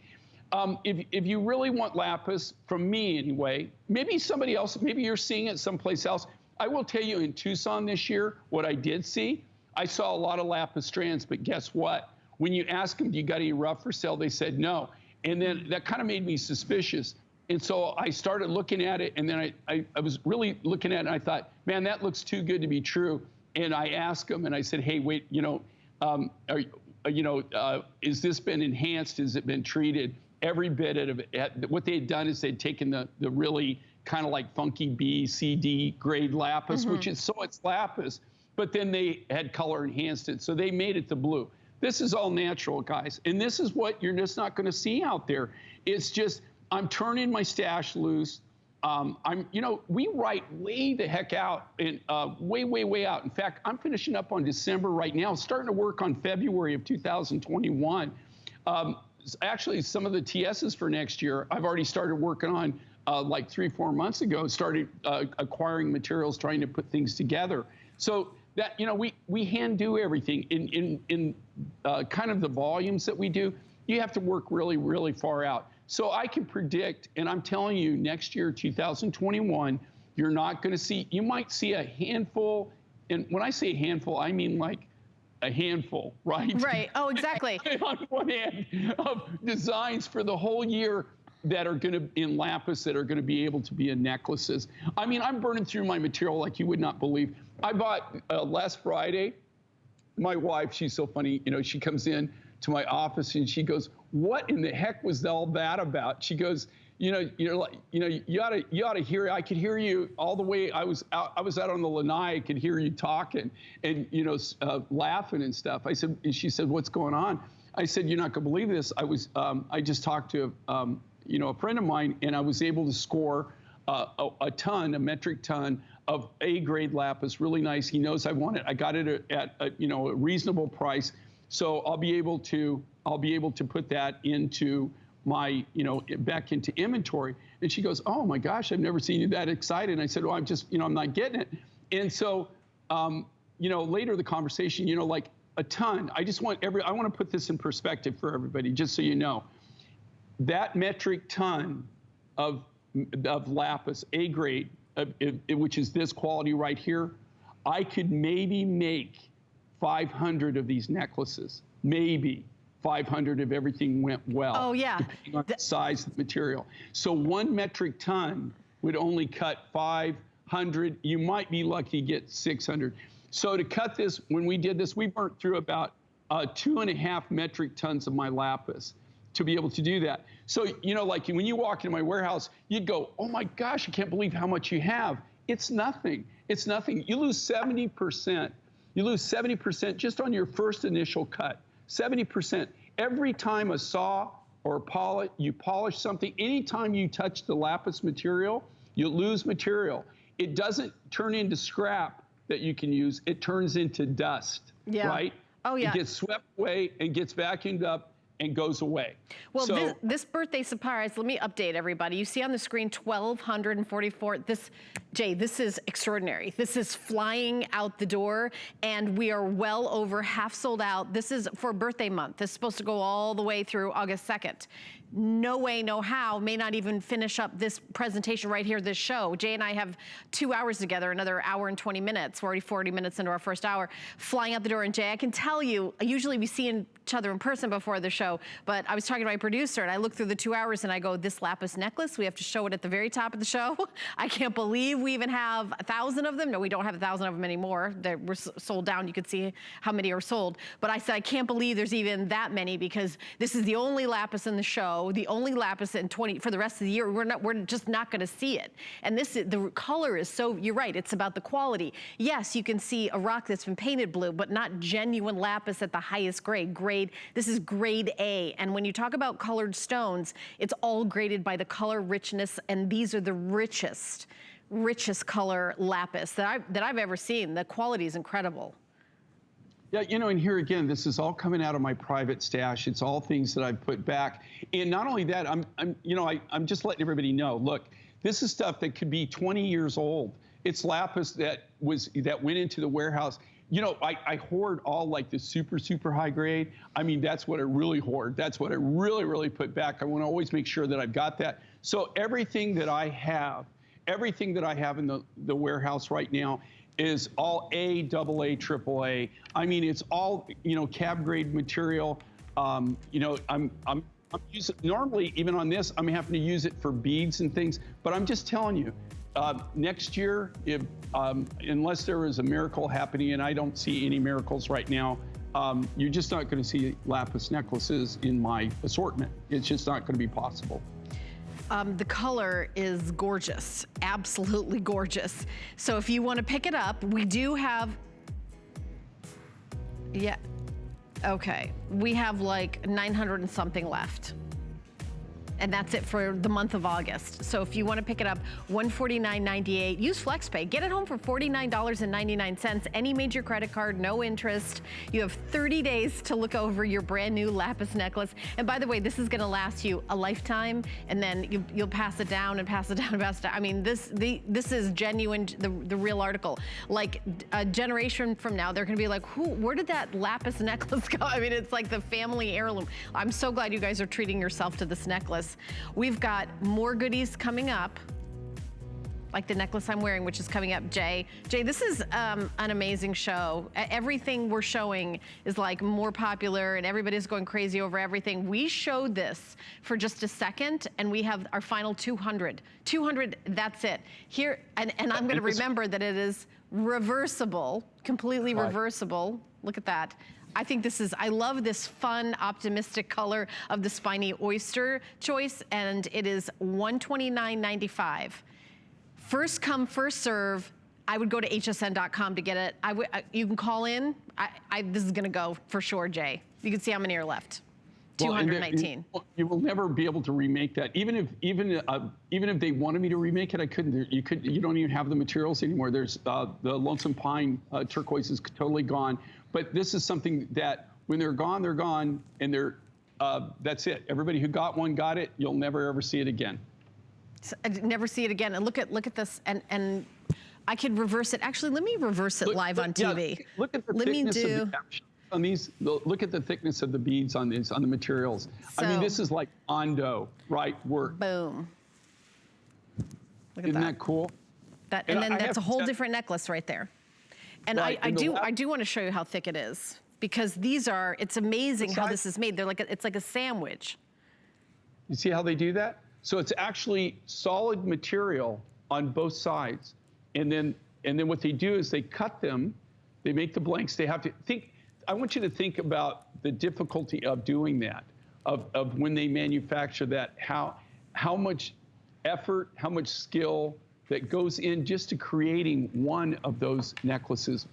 If you really want lapis, from me anyway, maybe somebody else, maybe you're seeing it someplace else. I will tell you, in Tucson this year, what I did see, I saw a lot of lapis strands, but guess what? When you ask them, do you got any rough for sale? They said no. And then that kind of made me suspicious. And so I started looking at it, and then I was really looking at it, and I thought, man, that looks too good to be true. And I asked them, and I said, hey, wait, is this been enhanced? Has it been treated? Every bit of it. What they had done is they'd taken the really kind of like funky B, C, D grade lapis, which is, so it's lapis, but then they had color enhanced it. So they made it the blue. This is all natural, guys. And this is what you're just not going to see out there. It's just, I'm turning my stash loose. We write way the heck out, and way out. In fact, I'm finishing up on December right now, starting to work on February of 2021. Actually, some of the TSs for next year, I've already started working on like 3-4 months ago, started acquiring materials, trying to put things together. So that, we hand do everything in kind of the volumes that we do. You have to work really, really far out. So I can predict, and I'm telling you, next year, 2021, you're not going to see, you might see a handful, and when I say handful, I mean like a handful, right? Right. Oh, exactly. On one hand, of designs for the whole year that are going to, in lapis, that are going to be able to be in necklaces. I mean, I'm burning through my material like you would not believe. I bought last Friday, my wife, she's so funny, she comes in to my office and she goes, what in the heck was all that about? She goes, you ought to hear, I could hear you all the way. I was out on the lanai, I could hear you talking and, laughing and stuff. And she said, what's going on? I said, you're not gonna believe this. I just talked to, a friend of mine, and I was able to score a metric ton of A-grade lapis, really nice. He knows I want it. I got it at a reasonable price. So I'll be able to put that into my, back into inventory. And she goes, oh my gosh, I've never seen you that excited. And I said, well, I'm just, I'm not getting it. And so, later the conversation, like a ton, I want to put this in perspective for everybody, just so you know. That metric ton of lapis, A grade, which is this quality right here, I could maybe make 500 of these necklaces, maybe 500 if everything went well. Oh, yeah. Depending on the size of the material. So 1 metric ton would only cut 500. You might be lucky to get 600. So to cut this, when we did this, we burnt through about 2.5 metric tons of my lapis to be able to do that. So, like when you walk into my warehouse, you'd go, oh my gosh, I can't believe how much you have. It's nothing. It's nothing. You lose 70%. You lose 70% just on your first initial cut. 70%. Every time a saw or you polish something, anytime you touch the lapis material, you lose material. It doesn't turn into scrap that you can use. It turns into dust, right? Oh, yeah. It gets swept away and gets vacuumed up and goes away. Well, so, this birthday surprise, let me update everybody. You see on the screen 1,244. Jay, this is extraordinary. This is flying out the door, and we are well over half sold out. This is for birthday month. This is supposed to go all the way through August 2nd. No way, no how, may not even finish up this presentation right here, this show. Jay and I have 2 hours together, another hour and 20 minutes. We're already 40 minutes into our first hour, flying out the door. And Jay, I can tell you, usually we see each other in person before the show, but I was talking to my producer and I looked through the 2 hours and I go, this lapis necklace, we have to show it at the very top of the show. I can't believe we even have 1,000 of them. No, we don't have 1,000 of them anymore. They were sold down. You could see how many are sold. But I said, I can't believe there's even that many, because this is the only lapis in the show, the only lapis for the rest of the year. We're just not going to see it. And the color is so, you're right, it's about the quality. Yes, you can see a rock that's been painted blue, but not genuine lapis at the highest grade. This is grade A. And when you talk about colored stones, it's all graded by the color richness, and these are the richest color lapis that I've ever seen. The quality is incredible. Yeah, and here again, this is all coming out of my private stash. It's all things that I've put back. And not only that, I'm just letting everybody know, look, this is stuff that could be 20 years old. It's lapis that went into the warehouse. I hoard all like the super high grade. I mean, that's what I really hoard. That's what I really put back. I want to always make sure that I've got that. So everything that I have in the warehouse right now is all A, AA, AAA. I mean, it's all, cab grade material. I'm using, normally, even on this, I'm having to use it for beads and things, but I'm just telling you, next year, unless there is a miracle happening, and I don't see any miracles right now, you're just not going to see lapis necklaces in my assortment. It's just not going to be possible. The color is gorgeous, absolutely gorgeous. So if you want to pick it up, we do have, okay. We have like 900 and something left. And that's it for the month of August. So if you want to pick it up, $149.98. Use FlexPay. Get it home for $49.99. Any major credit card, no interest. You have 30 days to look over your brand new lapis necklace. And by the way, this is going to last you a lifetime, and then you'll pass it down and pass it down and pass it down. I mean, this is genuine, the real article. Like a generation from now, they're going to be like, where did that lapis necklace go? I mean, it's like the family heirloom. I'm so glad you guys are treating yourself to this necklace. We've got more goodies coming up, like the necklace I'm wearing, which is coming up. Jay, this is an amazing show. Everything we're showing is like more popular, and everybody's going crazy over everything. We showed this for just a second, and we have our final 200. 200, that's it. Here, and I'm going to remember that it is reversible, completely reversible. Look at that. I think I love this fun, optimistic color of the spiny oyster choice, and it is $129.95. First come, first serve. I would go to hsn.com to get it. You can call in. This is gonna go for sure, Jay. You can see how many are left. 219. You will never be able to remake that. Even if they wanted me to remake it, I couldn't. You don't even have the materials anymore. There's the Lonesome Pine turquoise is totally gone. But this is something that when they're gone, and that's it. Everybody who got one got it. You'll never ever see it again. Never see it again. And look at this, and I could reverse it. Actually, let me reverse it live on TV. Yeah, look at the thickness of the caption on these. Look at the thickness of the beads on these, on the materials. So, I mean, this is like Ondo, right? Work. Boom. Look at Isn't that cool? And then that's a whole different necklace right there. And right, I do want to show you how thick it is, because it's amazing how this is made. It's like a sandwich. You see how they do that? So it's actually solid material on both sides. And then what they do is they cut them, they make the blanks. They have to think, I want you to think about the difficulty of doing that, of when they manufacture that, how much effort, how much skill that goes in just to creating one of those necklaces,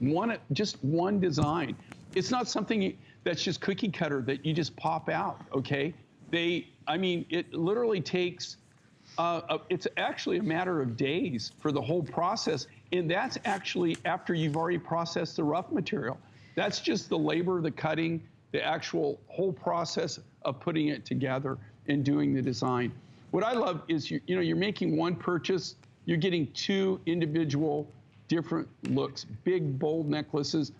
just one design. It's not something that's just cookie cutter that you just pop out, okay? I mean, it literally takes, it's actually a matter of days for the whole process. And that's actually after you've already processed the rough material. That's just the labor, the cutting, the actual whole process of putting it together and doing the design. What I love is, you're making one purchase, you're getting two individual different looks, big, bold necklaces.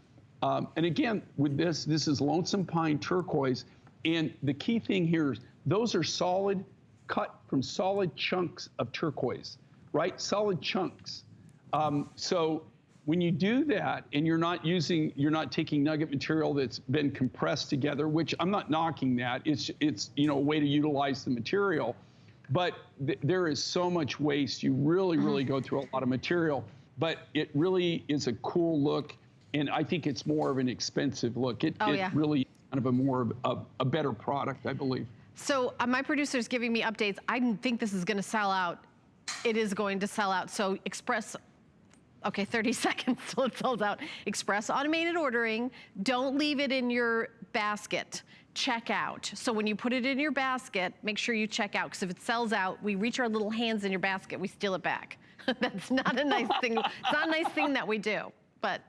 And again, with this is Lonesome Pine turquoise. And the key thing here is those are solid, cut from solid chunks of turquoise, right? Solid chunks. So when you do that and you're not taking nugget material that's been compressed together, which I'm not knocking that, it's a way to utilize the material, but there is so much waste. You really go through a lot of material, but it really is a cool look. And I think it's more of an expensive look. It really is kind of a better product, I believe. So my producer's giving me updates. I think this is going to sell out. It is going to sell out. So express, okay, 30 seconds till it sells out. Express automated ordering. Don't leave it in your basket. Check out. So when you put it in your basket, make sure you check out, because if it sells out, we reach our little hands in your basket, we steal it back. That's not a nice thing. It's not a nice thing that we do, but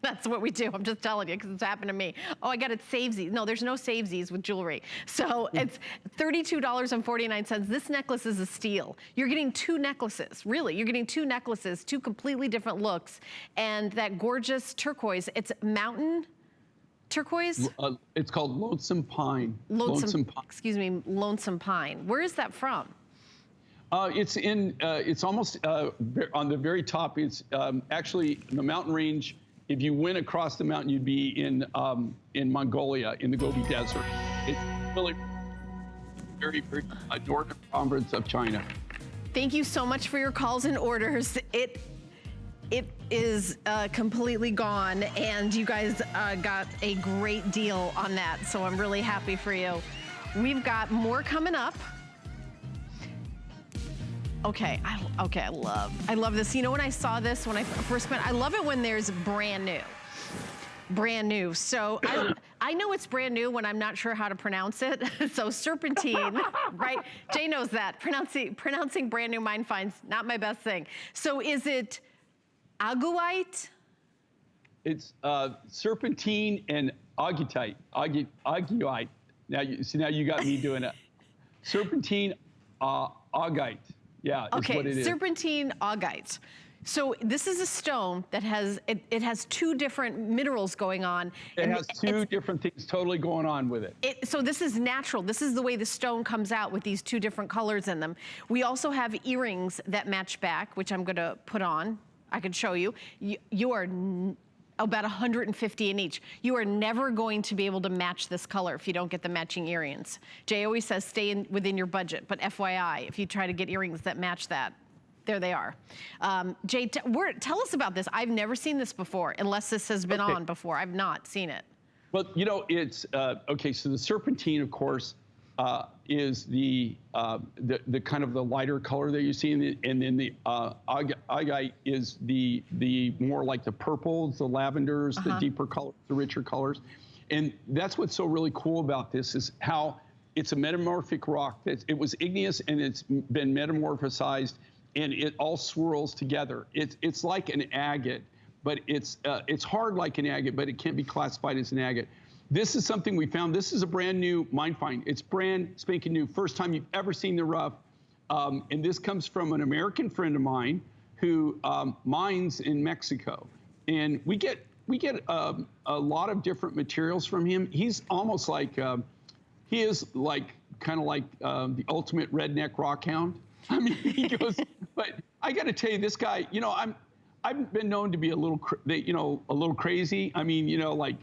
that's what we do. I'm just telling you, because it's happened to me. Oh, I got it savesies. No, there's no savesies with jewelry. So it's $32.49. This necklace is a steal. You're getting two necklaces, really. You're getting two necklaces, two completely different looks. And that gorgeous turquoise, it's mountain turquoise? It's called Lonesome Pine. Lonesome Pine. Excuse me, Lonesome Pine. Where is that from? It's almost on the very top. It's actually the mountain range. If you went across the mountain, you'd be in Mongolia, in the Gobi Desert. It's really very northern province of China. Thank you so much for your calls and orders. It is completely gone, and you guys got a great deal on that, so I'm really happy for you. We've got more coming up. Okay, I love this. You know, when I saw this, when I first met, I love it when there's brand new. So I know it's brand new when I'm not sure how to pronounce it. So serpentine, right? Jay knows that. Pronouncing brand new mine finds, not my best thing. So is it aguite? It's serpentine and augite. Aguite. Now you got me doing it. Serpentine, augite. Yeah, okay, is what it is. Serpentine augite. So this is a stone that has, it has two different minerals going on. It has two different things totally going on with it. So this is natural. This is the way the stone comes out with these two different colors in them. We also have earrings that match back, which I'm gonna put on. I could show you. You are about 150 in each. You are never going to be able to match this color if you don't get the matching earrings. Jay always says stay within your budget, but FYI, if you try to get earrings that match that, there they are. Jay, tell us about this. I've never seen this before, unless this has been on before. I've not seen it. Well, you know, it's, okay, so the serpentine, of course, is the kind of the lighter color that you see, and then the agate is the more like the purples, the lavenders, the deeper colors, the richer colors. And that's what's so really cool about this, is how it's a metamorphic rock. It was igneous and it's been metamorphosized, and it all swirls together. It's like an agate, but it's hard like an agate, but it can't be classified as an agate. This is something we found. This is a brand new mine find. It's brand spanking new. First time you've ever seen the rough. And this comes from an American friend of mine who mines in Mexico. And we get a lot of different materials from him. He's almost like, he is like, kind of like the ultimate redneck rock hound. I mean, he goes, but I got to tell you, this guy, you know, I've been known to be a little crazy. I mean, you know, like,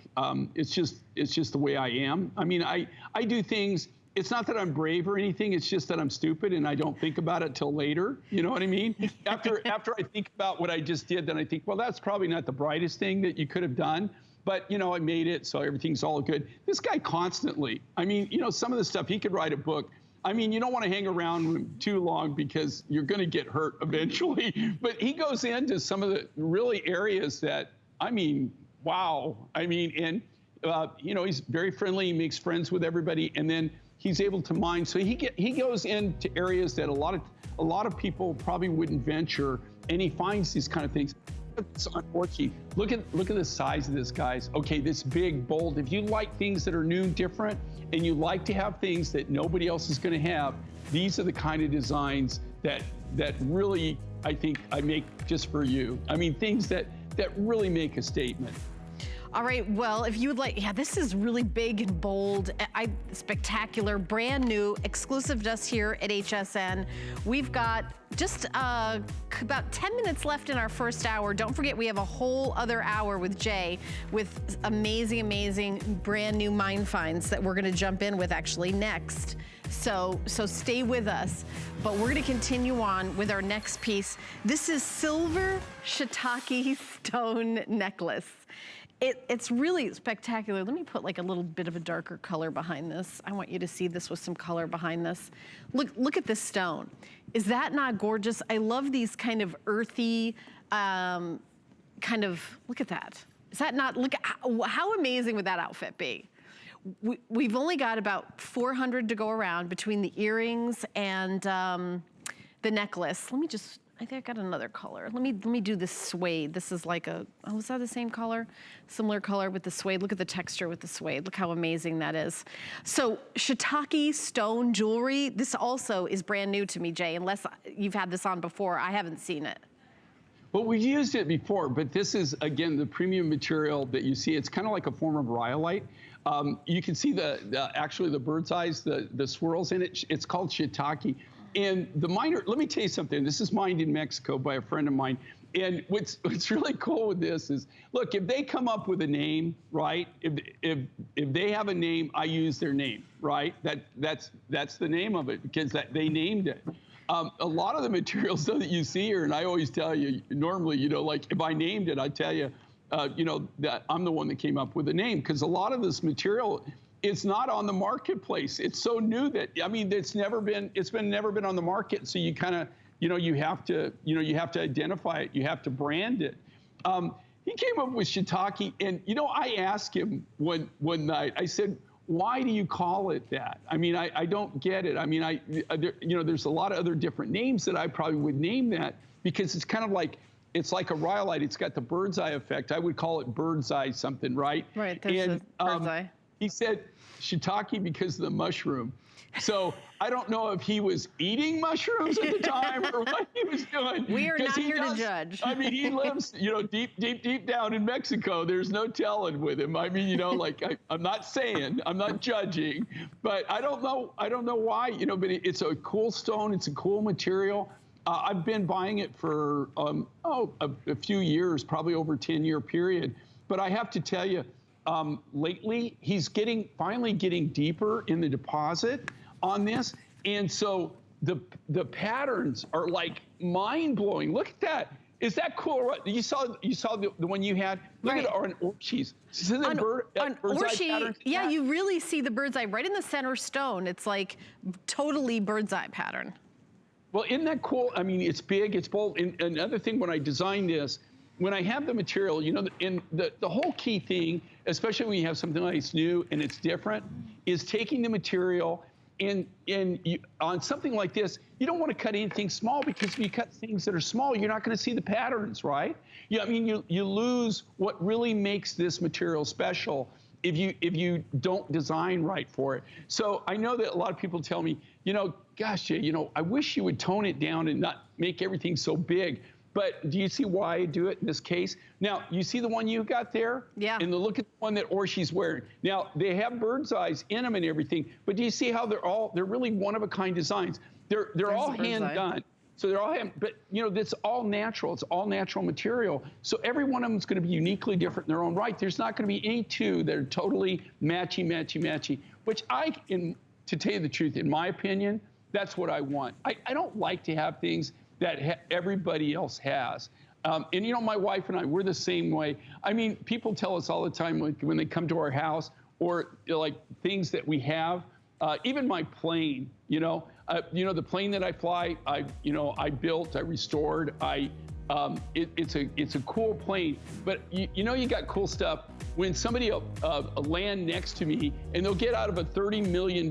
it's just the way I am. I mean, I do things. It's not that I'm brave or anything. It's just that I'm stupid and I don't think about it till later. You know what I mean? After I think about what I just did, then I think, well, that's probably not the brightest thing that you could have done. But, you know, I made it, so everything's all good. This guy constantly, I mean, you know, some of the stuff, he could write a book. I mean, you don't want to hang around too long because you're going to get hurt eventually. But he goes into some of the really areas that, I mean, wow. I mean, and, you know, he's very friendly. He makes friends with everybody. And then he's able to mine. So he goes into areas that a lot of people probably wouldn't venture, and he finds these kind of things. It's unfortunate. Look at the size of this, guys. Okay, this big, bold. If you like things that are new and different, and you like to have things that nobody else is going to have, these are the kind of designs that really, I think, I make just for you. I mean, things that really make a statement. All right, well, if you would like, yeah, this is really big and bold, spectacular, brand new, exclusive to us here at HSN. We've got just about 10 minutes left in our first hour. Don't forget, we have a whole other hour with Jay with amazing, amazing brand new mine finds that we're gonna jump in with actually next. So stay with us, but we're gonna continue on with our next piece. This is silver shiitake stone necklace. It's really spectacular. Let me put like a little bit of a darker color behind this. I want you to see this with some color behind this. Look at this stone. Is that not gorgeous? I love these kind of earthy, look at that. Is that not, look, how amazing would that outfit be? We've only got about 400 to go around between the earrings and the necklace. Let me just, I think I got another color. Let me do this suede. This is like a, oh, is that the same color? Similar color with the suede. Look at the texture with the suede. Look how amazing that is. So shiitake stone jewelry. This also is brand new to me, Jay, unless you've had this on before. I haven't seen it. Well, we've used it before, but this is, again, the premium material that you see. It's kind of like a form of rhyolite. You can see actually the bird's eyes, the swirls in it. It's called shiitake. And the miner, let me tell you something. This is mined in Mexico by a friend of mine. And what's really cool with this is, look, if they come up with a name, right? If they have a name, I use their name, right? That's the name of it because they named it. A lot of the materials though that you see here, and I always tell you, normally, you know, like if I named it, I tell you, you know, that I'm the one that came up with the name because a lot of this material, it's not on the marketplace. It's so new that, I mean, it's never been on the market. So you kind of, you know, you have to identify it. You have to brand it. He came up with shiitake, and, you know, I asked him one night, I said, why do you call it that? I mean, I don't get it. I mean, you know, there's a lot of other different names that I probably would name that because it's kind of like, it's like a rhyolite. It's got the bird's eye effect. I would call it bird's eye something, right? Right, there's a bird's eye. He said shiitake because of the mushroom. So I don't know if he was eating mushrooms at the time or what he was doing. We are not here to judge. I mean, he lives, you know, deep down in Mexico. There's no telling with him. I mean, you know, like I'm not saying, I'm not judging, but I don't know why, you know, but it's a cool stone. It's a cool material. I've been buying it for, a few years, probably over a 10-year period. But I have to tell you, lately, he's finally getting deeper in the deposit on this. And so the patterns are like mind-blowing. Look at that. Is that cool? You saw the one you had? Look at our orchies. On orchie, yeah, you really see the bird's eye right in the center stone. It's like totally bird's eye pattern. Well, isn't that cool? I mean, it's big, it's bold. And another thing, when I designed this, when I have the material, you know, and the whole key thing, especially when you have something like it's new and it's different, is taking the material and on something like this, you don't want to cut anything small because if you cut things that are small, you're not going to see the patterns, right? Yeah, I mean, you lose what really makes this material special if you don't design right for it. So I know that a lot of people tell me, you know, gosh, Jay, you know, I wish you would tone it down and not make everything so big. But do you see why I do it in this case? Now, you see the one you got there? Yeah. And look at the one that Orchie's wearing. Now, they have bird's eyes in them and everything, but do you see how they're really one-of-a-kind designs? They're all hand-done. So they're all hand, but, you know, that's all natural. It's all natural material. So every one of them is going to be uniquely different in their own right. There's not going to be any two that are totally matchy, which to tell you the truth, in my opinion, that's what I want. I don't like to have things that everybody else has. And, you know, my wife and I, we're the same way. I mean, people tell us all the time when they come to our house or, you know, like things that we have, even my plane, you know, the plane that I fly, I built, I restored, I It's a cool plane, but you know, you got cool stuff when somebody land next to me and they'll get out of a $30 million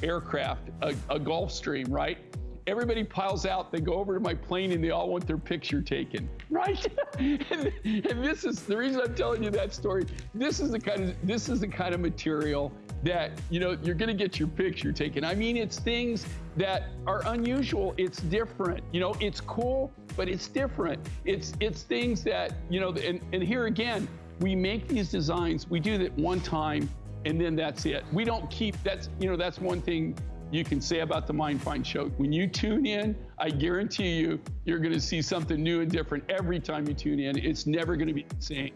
aircraft, a Gulfstream, right? Everybody piles out, they go over to my plane and they all want their picture taken, right? and this is the reason I'm telling you that story. This is the kind of material that, you know, you're gonna get your picture taken. I mean, it's things that are unusual, it's different. You know, it's cool, but it's different. It's things that, you know, and here again, we make these designs, we do that one time, and then that's it. We don't keep, that's one thing you can say about the Mind Find show. When you tune in, I guarantee you, you're gonna see something new and different every time you tune in. It's never gonna be the same.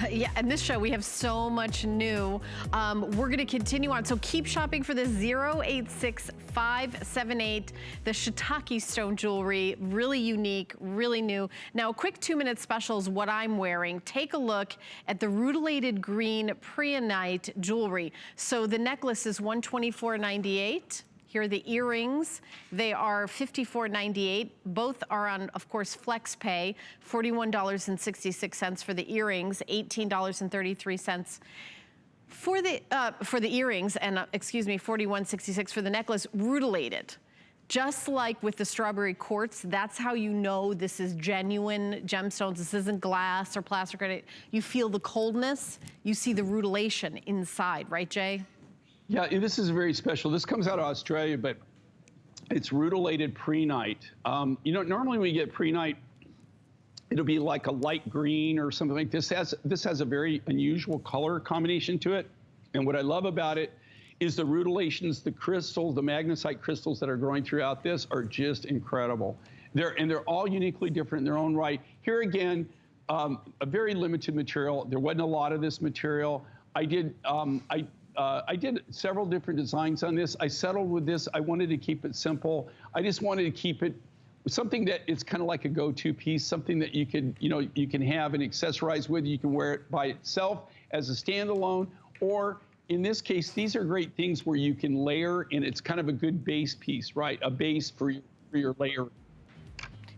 Yeah, and this show, we have so much new. We're gonna continue on, so keep shopping for this 086578, the shiitake stone jewelry, really unique, really new. Now, a quick 2-minute special is what I'm wearing. Take a look at the rutilated green preonite jewelry. So the necklace is $124.98. Here are the earrings. They are $54.98. Both are on, of course, flex pay. $41.66 for the earrings, $18.33 for the earrings, and excuse me, $41.66 for the necklace, rutilated. Just like with the strawberry quartz, that's how you know this is genuine gemstones. This isn't glass or plastic. You feel the coldness. You see the rutilation inside, right, Jay? Yeah, this is very special. This comes out of Australia, but it's rutilated preonite. You know, normally when you get preonite, it'll be like a light green or something like this. This has a very unusual color combination to it. And what I love about it is the rutilations, the crystals, the magnesite crystals that are growing throughout this are just incredible. They're all uniquely different in their own right. Here again, a very limited material. There wasn't a lot of this material. I did several different designs on this. I settled with this. I wanted to keep it simple. I just wanted to keep it something that it's kind of like a go-to piece, something that you can have and accessorize with. You can wear it by itself as a standalone, or in this case, these are great things where you can layer, and it's kind of a good base piece, right? A base for your layer.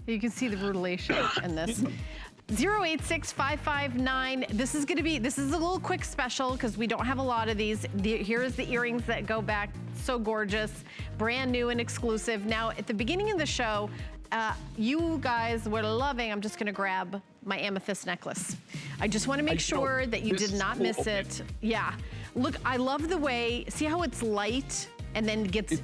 You can see the rutilation in this. 086559. This is a little quick special because we don't have a lot of these. Here is the earrings that go back, so gorgeous, brand new and exclusive. Now, at the beginning of the show, you guys were loving, I'm just gonna grab my amethyst necklace. I just wanna make sure that you did not miss it. Yeah, look, I love the way, see how it's light? And then gets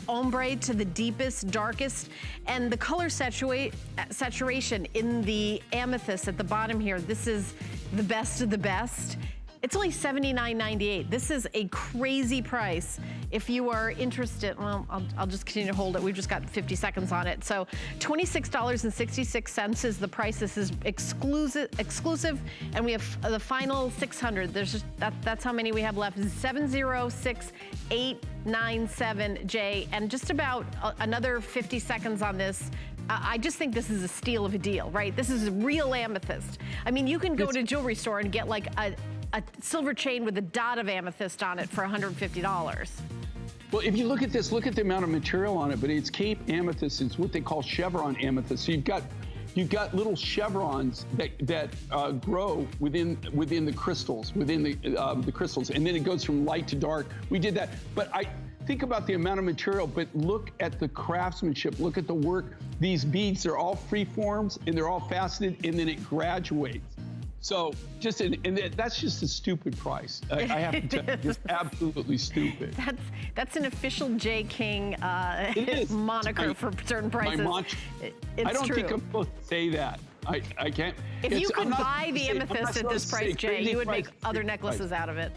ombre to the deepest, darkest, and the color saturation in the amethyst at the bottom here. This is the best of the best. It's only $79.98. This is a crazy price. If you are interested, well, I'll just continue to hold it. We've just got 50 seconds on it. So $26.66 is the price. This is exclusive, and we have the final 600. There's just, that's how many we have left. 706897, Jay, and just about another 50 seconds on this. I just think this is a steal of a deal, right? This is real amethyst. I mean, you can go to a jewelry store and get like a silver chain with a dot of amethyst on it for $150. Well, if you look at this, look at the amount of material on it, but it's Cape amethyst. It's what they call chevron amethyst. So you've got little chevrons that grow within the crystals, the crystals, and then it goes from light to dark. We did that, but I think about the amount of material, but look at the craftsmanship, look at the work. These beads, they're all free forms and they're all faceted, and then it graduates. So that's just a stupid price. I have to tell you, it's absolutely stupid. That's an official J. King moniker for certain prices. My mantra. I don't think I'm supposed to say that. I can't. If you could buy the amethyst at this price, Jay, you would make other necklaces out of it.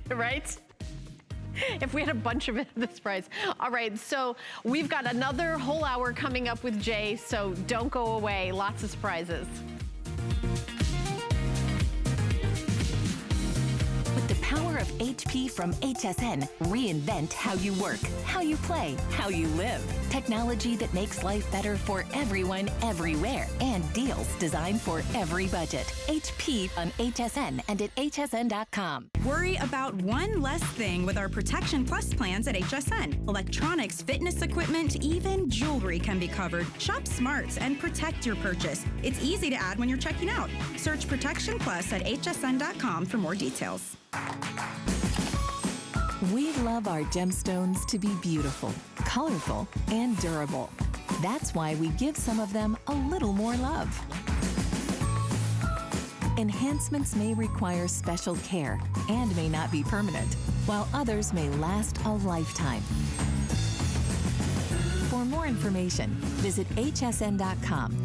Right? If we had a bunch of it at this price. All right, so we've got another whole hour coming up with Jay, so don't go away. Lots of surprises. With the power of HP from HSN reinvent how you work, how you play, how you live. Technology that makes life better for everyone, everywhere, and deals designed for every budget. HP on HSN and at hsn.com. Worry about one less thing with our Protection Plus plans at HSN. Electronics, fitness equipment, even jewelry can be covered. Shop smarts and protect your purchase. It's easy to add when you're checking out. Search Protection Plus at hsn.com for more details. We love our gemstones to be beautiful, colorful, and durable. That's why we give some of them a little more love. Enhancements may require special care and may not be permanent, while others may last a lifetime. For more information, visit hsn.com